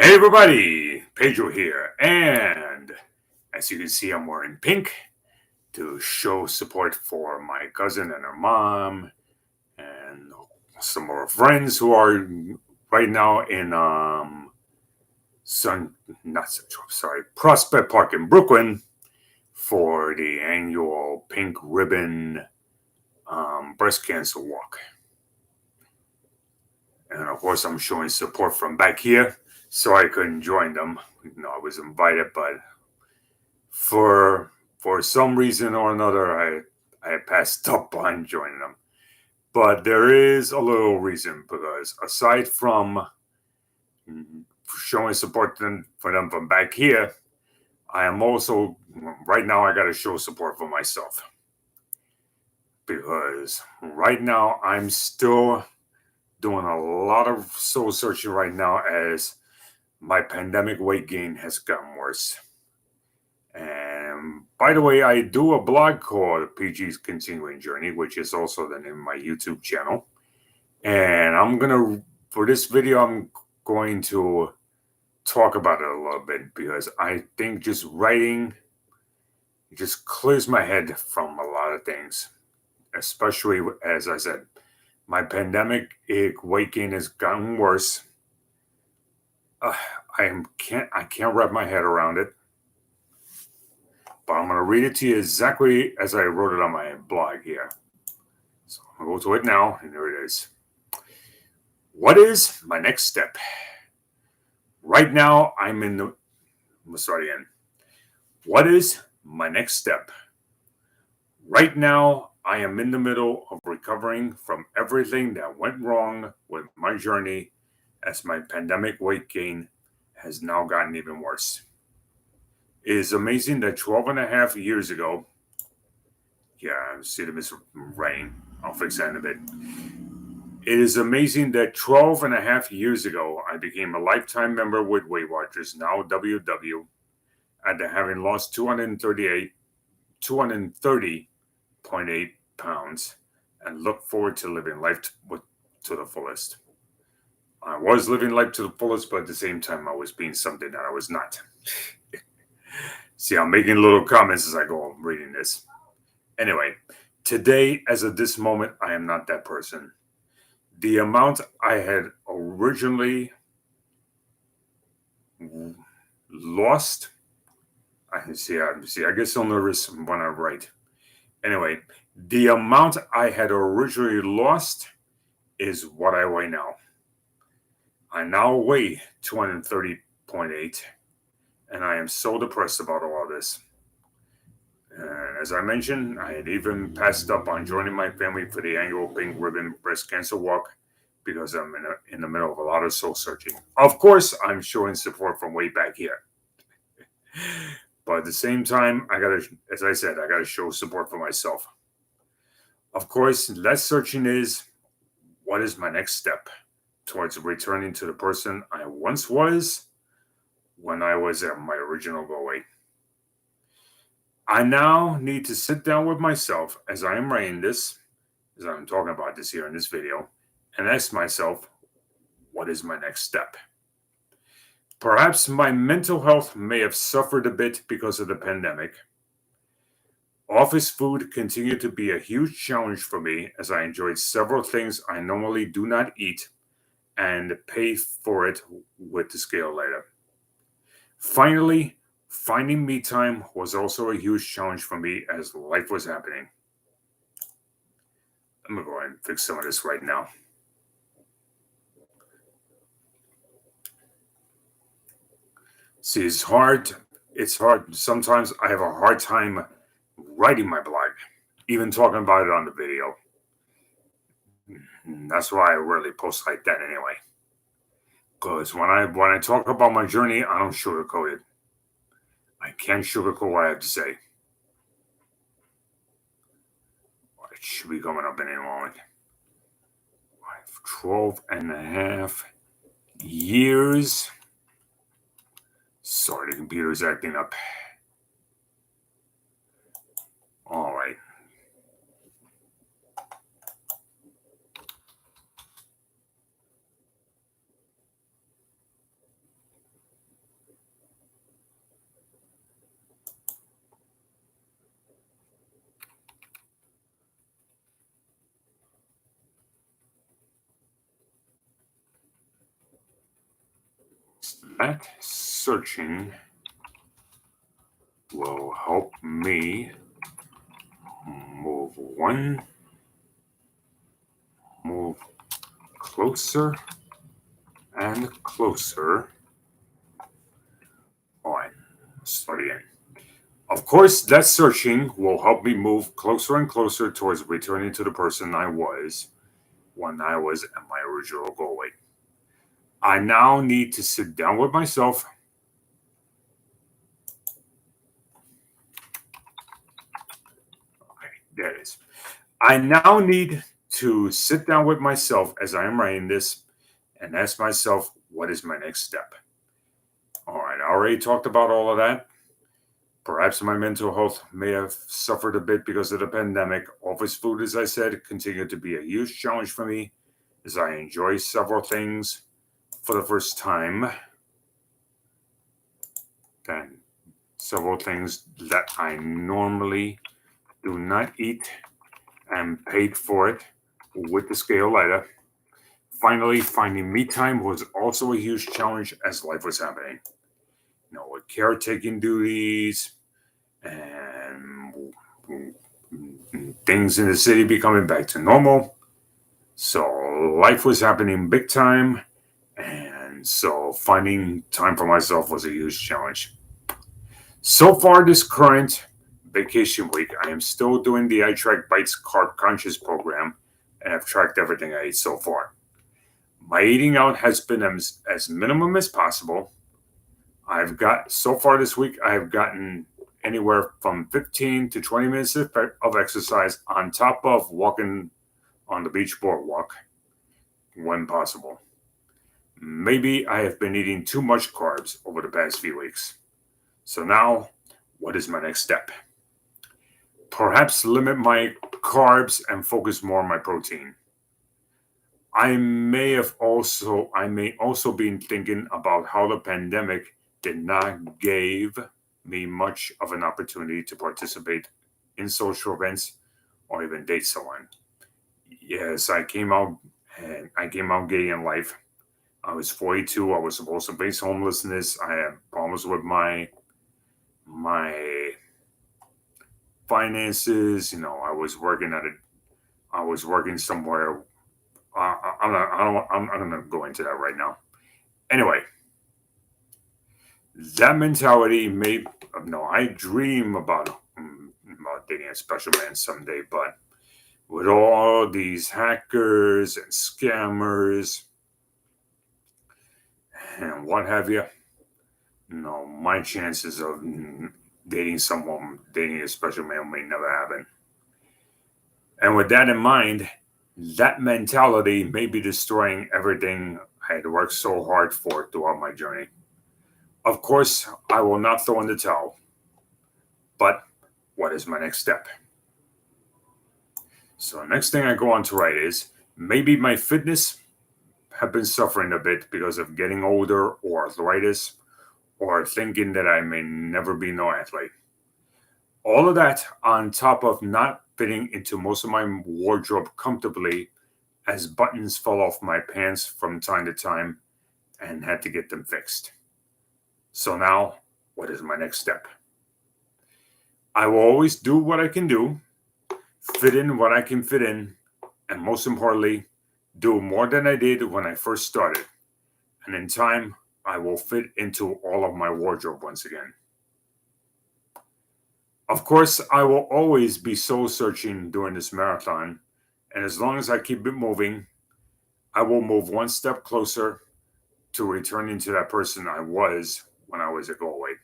Hey everybody, Pedro here, and as you can see, I'm wearing pink to show support for my cousin and her mom, and some of our friends who are right now in Sun, not Central, sorry, Prospect Park in Brooklyn for the annual Pink Ribbon breast cancer walk. And of course, I'm showing support from back here, so I couldn't join them. I was invited, but for some reason or another, I passed up on joining them. But there is a little reason, because aside from showing support for them from back here, I am also right now I got to show support for myself, because right now I'm still doing a lot of soul searching right now as my pandemic weight gain has gotten worse. And by the way, I do a blog called PG's Continuing Journey, which is also the name of my YouTube channel. And for this video, I'm going to talk about it a little bit, because I think just writing just clears my head from a lot of things, especially as I said, my pandemic weight gain has gotten worse. I can't wrap my head around it. But I'm going to read it to you exactly as I wrote it on my blog here. So I'm going to go to it now, and there it is. What is my next step? Right now, let's start again. What is my next step? Right now, I am in the middle of recovering from everything that went wrong with my journey, as my pandemic weight gain has now gotten even worse. It is amazing that 12 and a half years ago, see the Miss Rain. I'll fix that in a bit. It is amazing that 12 and a half years ago, I became a lifetime member with Weight Watchers, now WW, after having lost 230.8 pounds, and look forward to living life to the fullest. I was living life to the fullest, but at the same time, I was being something that I was not. See, I'm making little comments as I go on reading this. Anyway, today, as of this moment, I am not that person. The amount I had originally lost, I get so nervous when I write. Anyway, the amount I had originally lost is what I weigh now. I now weigh 230.8, and I am so depressed about all of this. And as I mentioned, I had even passed up on joining my family for the annual Pink Ribbon Breast Cancer Walk, because I'm in the middle of a lot of soul searching. Of course, I'm showing support from way back here. But at the same time, I gotta show support for myself. Of course, less searching is, what is my next step towards returning to the person I once was when I was at my original goal weight? I now need to sit down with myself as I am writing this, as I'm talking about this here in this video, and ask myself, what is my next step? Perhaps my mental health may have suffered a bit because of the pandemic. Office food continued to be a huge challenge for me, as I enjoyed several things I normally do not eat and pay for it with the scale later. Finally, finding me time was also a huge challenge for me as life was happening. I'm going to go ahead and fix some of this right now. See, it's hard. Sometimes I have a hard time writing my blog, even talking about it on the video. That's why I rarely post like that anyway. Because when I talk about my journey, I don't sugarcoat it. I can't sugarcoat what I have to say. It should be coming up any moment. 12 and a half years. Sorry, the computer's acting up. All right. That searching will help me move closer and closer. All right, start again. Of course, that searching will help me move closer and closer towards returning to the person I was when I was at my original goal weight. I now need to sit down with myself. Okay, there it is. I now need to sit down with myself as I am writing this and ask myself, what is my next step? All right, I already talked about all of that. Perhaps my mental health may have suffered a bit because of the pandemic. Office food, as I said, continued to be a huge challenge for me as I enjoy several things for the first time. Then, several things that I normally do not eat and paid for it with the scale lighter. Finally, finding me time was also a huge challenge as life was happening. With caretaking duties and things in the city becoming back to normal. So life was happening big time. And so finding time for myself was a huge challenge. So far, this current vacation week, I am still doing the iTrack Bites Carb Conscious program and I've tracked everything I ate so far. My eating out has been as minimum as possible. I've got so far this week, I have gotten anywhere from 15 to 20 minutes of exercise on top of walking on the beach boardwalk when possible. Maybe I have been eating too much carbs over the past few weeks. So now, what is my next step? Perhaps limit my carbs and focus more on my protein. I may also be thinking about how the pandemic did not give me much of an opportunity to participate in social events or even date someone. Yes, I came out gay in life. I was 42. I was supposed to face homelessness. I had problems with my finances. I was working somewhere. I'm not going to go into that right now. Anyway, that mentality made no. I dream about dating a special man someday, but with all these hackers and scammers and what have you, no, my chances of dating a special man may never happen. And with that in mind, that mentality may be destroying everything I had worked so hard for throughout my journey. Of course, I will not throw in the towel, but what is my next step? So, the next thing I go on to write is maybe my fitness have been suffering a bit because of getting older or arthritis or thinking that I may never be no athlete. All of that on top of not fitting into most of my wardrobe comfortably as buttons fell off my pants from time to time and had to get them fixed. So now, what is my next step? I will always do what I can do, fit in what I can fit in, and most importantly, do more than I did when I first started. And in time, I will fit into all of my wardrobe once again. Of course, I will always be soul searching during this marathon, and as long as I keep it moving, I will move one step closer to returning to that person I was when I was at goal weight.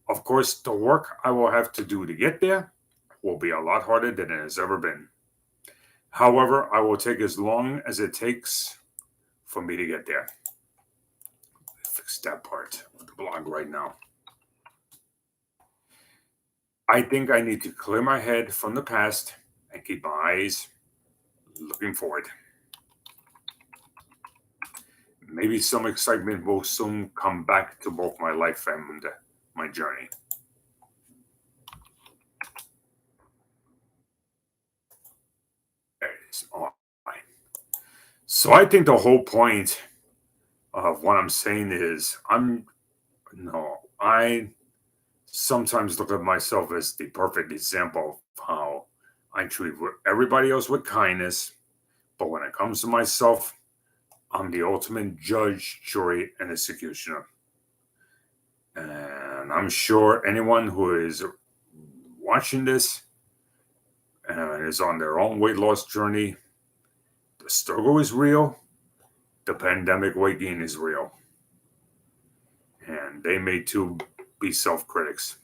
Of course, the work I will have to do to get there will be a lot harder than it has ever been. However, I will take as long as it takes for me to get there. Fix that part of the blog right now. I think I need to clear my head from the past and keep my eyes looking forward. Maybe some excitement will soon come back to both my life and my journey. There it is. All right. So I think the whole point What I'm saying is, I sometimes look at myself as the perfect example of how I treat everybody else with kindness, but when it comes to myself, I'm the ultimate judge, jury, and executioner. And I'm sure anyone who is watching this and is on their own weight loss journey, the struggle is real, the pandemic weight gain is real. And they may too be self critics.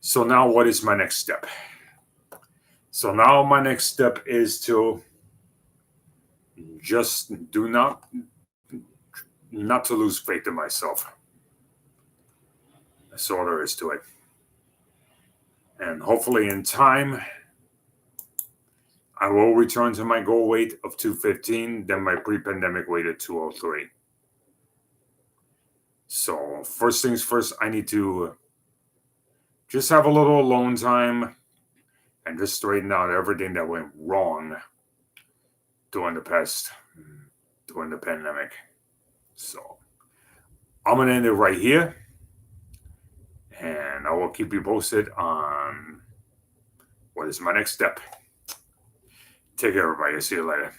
So, now what is my next step? So, now my next step is to just do not to lose faith in myself. That's all there is to it. And hopefully, in time, I will return to my goal weight of 215, then my pre pandemic weight of 203. So, first things first, I need to just have a little alone time and just straighten out everything that went wrong during the pandemic. So, I'm going to end it right here. And I will keep you posted on what is my next step. Take care, everybody. See you later.